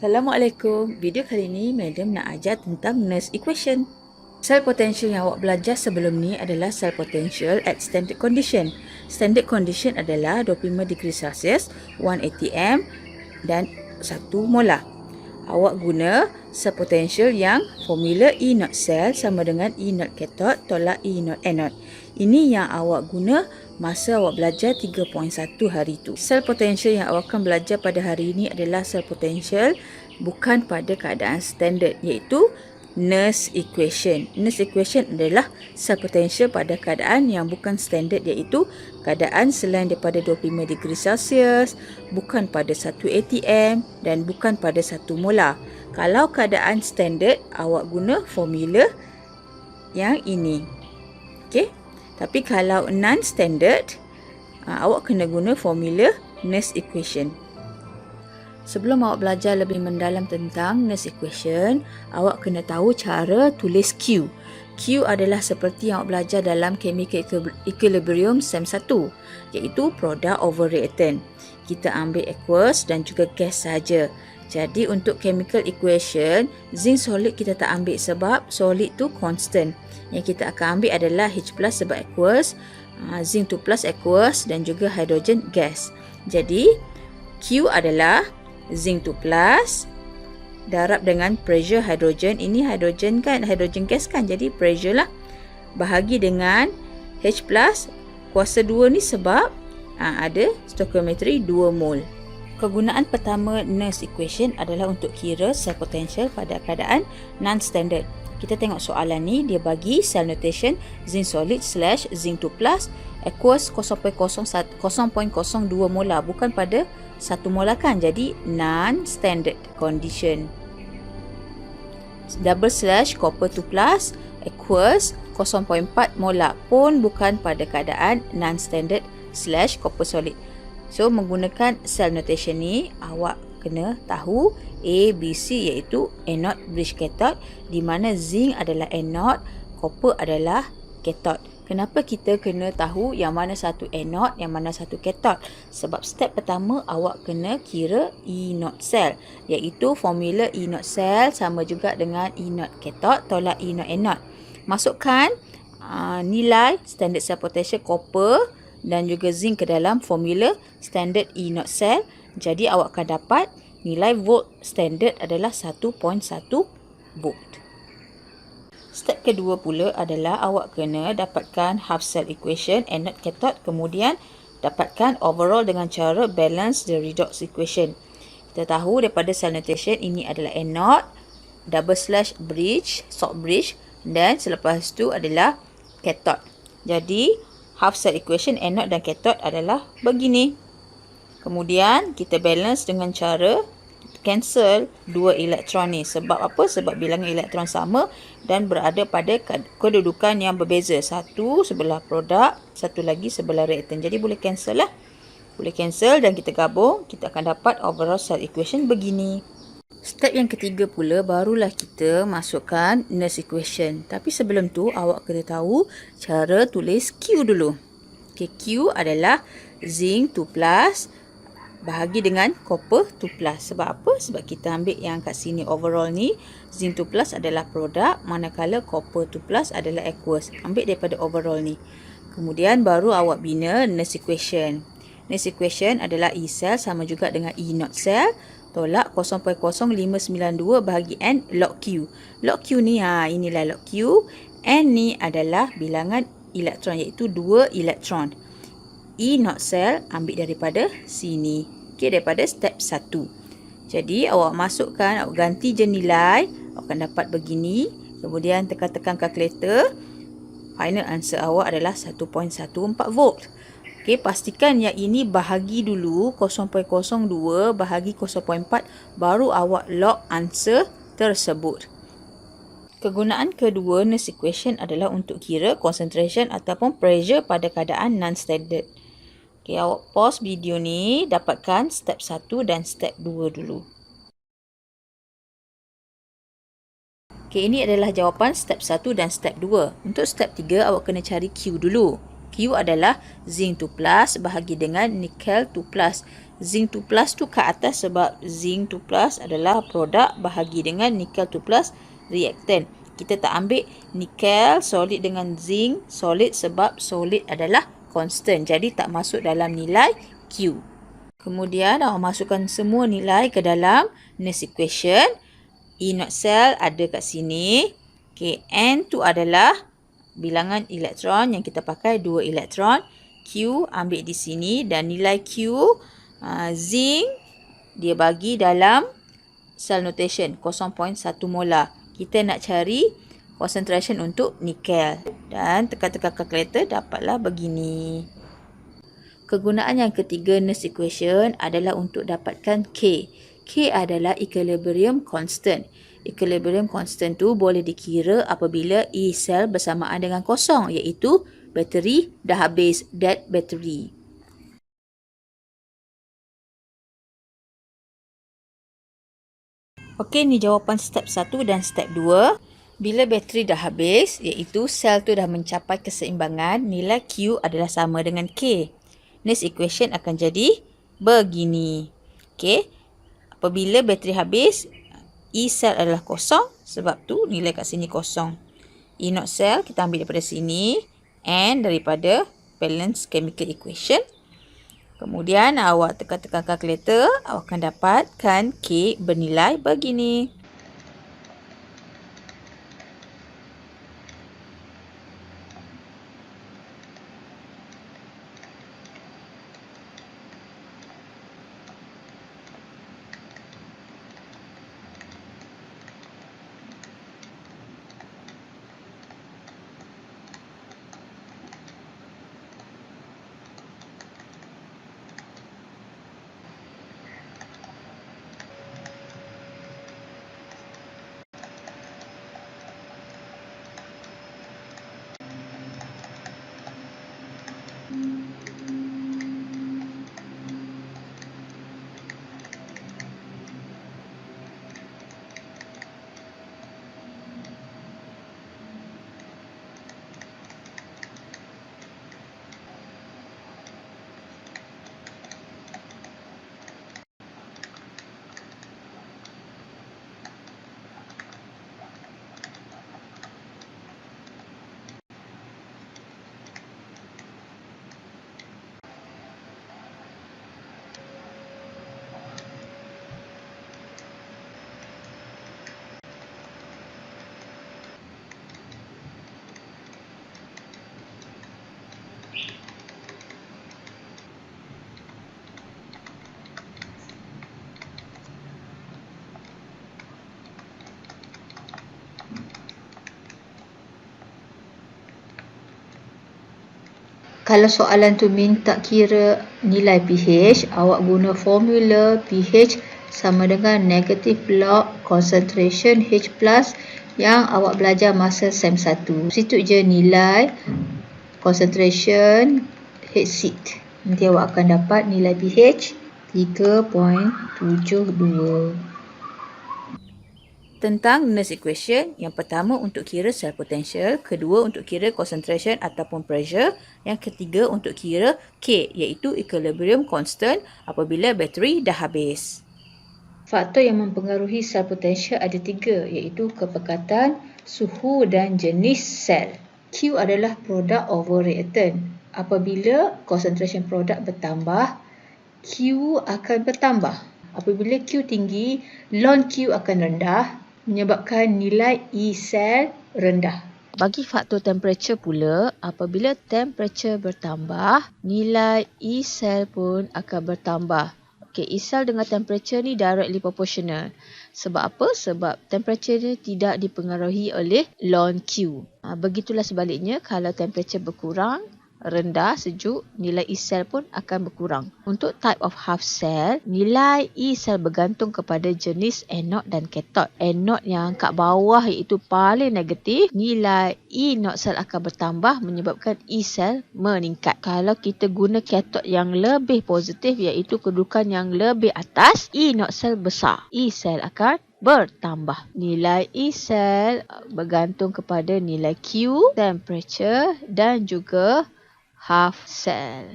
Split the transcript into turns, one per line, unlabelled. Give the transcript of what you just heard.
Assalamualaikum. Video kali ini Madam nak ajar tentang Nernst equation. Cell potential yang awak belajar sebelum ni adalah cell potential at standard condition. Standard condition adalah 25 degree Celsius, 180 M dan 1 molar. Awak guna cell potential yang formula E0 cell sama dengan E0 cathode tolak E0 anode. Ini yang awak guna masa awak belajar 3.1 hari itu. Cell potential yang awak akan belajar pada hari ini adalah cell potential bukan pada keadaan standard, iaitu Nernst equation. Nernst equation adalah cell potential pada keadaan yang bukan standard, iaitu keadaan selain daripada 25 degree Celsius, bukan pada 1 atm dan bukan pada 1 molar. Kalau keadaan standard, awak guna formula yang ini. Okey. Tapi kalau non-standard, awak kena guna formula Nernst equation. Sebelum awak belajar lebih mendalam tentang Nernst equation, awak kena tahu cara tulis Q. Q adalah seperti yang awak belajar dalam chemical equilibrium SEM 1, iaitu product over reactant. Kita ambil aqueous dan juga gas saja. Jadi untuk chemical equation, zinc solid kita tak ambil sebab solid tu constant. Yang kita akan ambil adalah H+ sebab aqueous, zinc 2+ aqueous dan juga hydrogen gas. Jadi Q adalah zinc 2+ darab dengan pressure hydrogen. Ini hydrogen kan, hydrogen gas kan, jadi pressure lah. Bahagi dengan H+ kuasa 2 ni sebab ada stoichiometry 2 mol. Kegunaan pertama Nernst equation adalah untuk kira cell potential pada keadaan non-standard. Kita tengok soalan ni, dia bagi cell notation zinc solid / zinc 2+ aqueous 0.02 molar, bukan pada 1 molar kan, jadi non-standard condition. / copper 2+ aqueous 0.4 molar pun bukan pada keadaan non-standard / copper solid. So menggunakan cell notation ni, awak kena tahu A, B, C iaitu anode bridge cathode, di mana zinc adalah anode, copper adalah cathode. Kenapa kita kena tahu yang mana satu anode, yang mana satu cathode? Sebab step pertama awak kena kira E0 cell, iaitu formula E0 cell sama juga dengan E0 cathode tolak E0 anode. Masukkan nilai standard cell potential copper dan juga zinc ke dalam formula standard E0 cell. Jadi awak akan dapat nilai volt standard adalah 1.1 volt. Step kedua pula adalah awak kena dapatkan half cell equation anode cathode, kemudian dapatkan overall dengan cara balance the redox equation. Kita tahu daripada cell notation ini adalah anode, / bridge, salt bridge, dan selepas itu adalah cathode. Jadi half cell equation anode dan cathode adalah begini. Kemudian kita balance dengan cara cancel 2 elektron ni. Sebab apa? Sebab bilangan elektron sama dan berada pada kedudukan yang berbeza. Satu sebelah produk, satu lagi sebelah reaktan. Jadi boleh cancel lah. Boleh cancel dan kita gabung, kita akan dapat overall cell equation begini. Step yang ketiga pula barulah kita masukkan Nernst equation. Tapi sebelum tu awak kena tahu cara tulis Q dulu. Okay, Q adalah zinc 2+ bahagi dengan copper 2+. Sebab apa? Sebab kita ambil yang kat sini overall ni, zinc 2+ adalah produk, manakala copper 2+ adalah aqueous. Ambil daripada overall ni. Kemudian baru awak bina Nernst equation. Nernst equation adalah E cell sama juga dengan E0 cell tolak 0.0592 bahagi N log Q. Log Q ni, inilah log Q. N ni adalah bilangan elektron, iaitu 2 elektron. E0 cell ambil daripada sini. Okey, daripada step 1. Jadi awak masukkan, awak ganti je nilai, awak akan dapat begini. Kemudian tekan-tekan kalkulator. Final answer awak adalah 1.14 volt. Okey, pastikan yang ini bahagi dulu 0.02 bahagi 0.4, baru awak log answer tersebut. Kegunaan kedua Nernst equation adalah untuk kira concentration ataupun pressure pada keadaan non-standard. Okey, awak pause video ni, dapatkan step 1 dan step 2 dulu. Okey, ini adalah jawapan step 1 dan step 2. Untuk step 3, awak kena cari Q dulu. Q adalah zinc 2+ bahagi dengan nickel 2+. zinc 2 plus tu ke atas sebab zinc 2 plus adalah produk bahagi dengan nikel 2 plus reaktan. Kita tak ambil nikel solid dengan zinc solid sebab solid adalah constant. Jadi tak masuk dalam nilai Q. Kemudian awak masukkan semua nilai ke dalam Nernst equation. E naught cell ada kat sini. Okay, N tu adalah bilangan elektron yang kita pakai 2 elektron. Q ambil di sini dan nilai Q zinc dia bagi dalam cell notation 0.1 molar. Kita nak cari concentration untuk nikel dan tekan-tekan kalkulator dapatlah begini. Kegunaan yang ketiga Nernst equation adalah untuk dapatkan K. K adalah equilibrium constant. Equilibrium constant tu boleh dikira apabila E cell bersamaan dengan kosong, iaitu bateri dah habis, dead battery. Okey, ni jawapan step 1 dan step 2. Bila bateri dah habis, iaitu sel tu dah mencapai keseimbangan, nilai Q adalah sama dengan K. Nernst equation akan jadi begini. Okey, apabila bateri habis, E cell adalah kosong, sebab tu nilai kat sini kosong. E naught cell kita ambil daripada sini, N daripada balance chemical equation. Kemudian awak tekan-tekan kalkulator, awak akan dapatkan K bernilai begini. Kalau soalan tu minta kira nilai pH, awak guna formula pH sama dengan negative log concentration H plus yang awak belajar masa SEM 1. Situ je nilai concentration H seat. Nanti awak akan dapat nilai pH 3.72. Tentang Nernst equation, yang pertama untuk kira cell potential, kedua untuk kira concentration ataupun pressure, yang ketiga untuk kira K, iaitu equilibrium constant apabila bateri dah habis. Faktor yang mempengaruhi cell potential ada 3, iaitu kepekatan, suhu dan jenis sel. Q adalah produk over reactant. Apabila concentration produk bertambah, Q akan bertambah. Apabila Q tinggi, ln Q akan rendah, menyebabkan nilai E cell rendah. Bagi faktor temperature pula, apabila temperature bertambah, nilai E cell pun akan bertambah. Okey, E cell dengan temperature ni directly proportional. Sebab apa? Sebab temperature ni tidak dipengaruhi oleh ln Q. Begitulah sebaliknya, kalau temperature berkurang, rendah, sejuk, nilai E cell pun akan berkurang. Untuk type of half cell, nilai E cell bergantung kepada jenis anode dan cathode. Anode yang kat bawah iaitu paling negatif, nilai E naught cell akan bertambah menyebabkan E cell meningkat. Kalau kita guna cathode yang lebih positif iaitu kedudukan yang lebih atas, E naught cell besar. E cell akan bertambah. Nilai E cell bergantung kepada nilai Q, temperature dan juga half cell.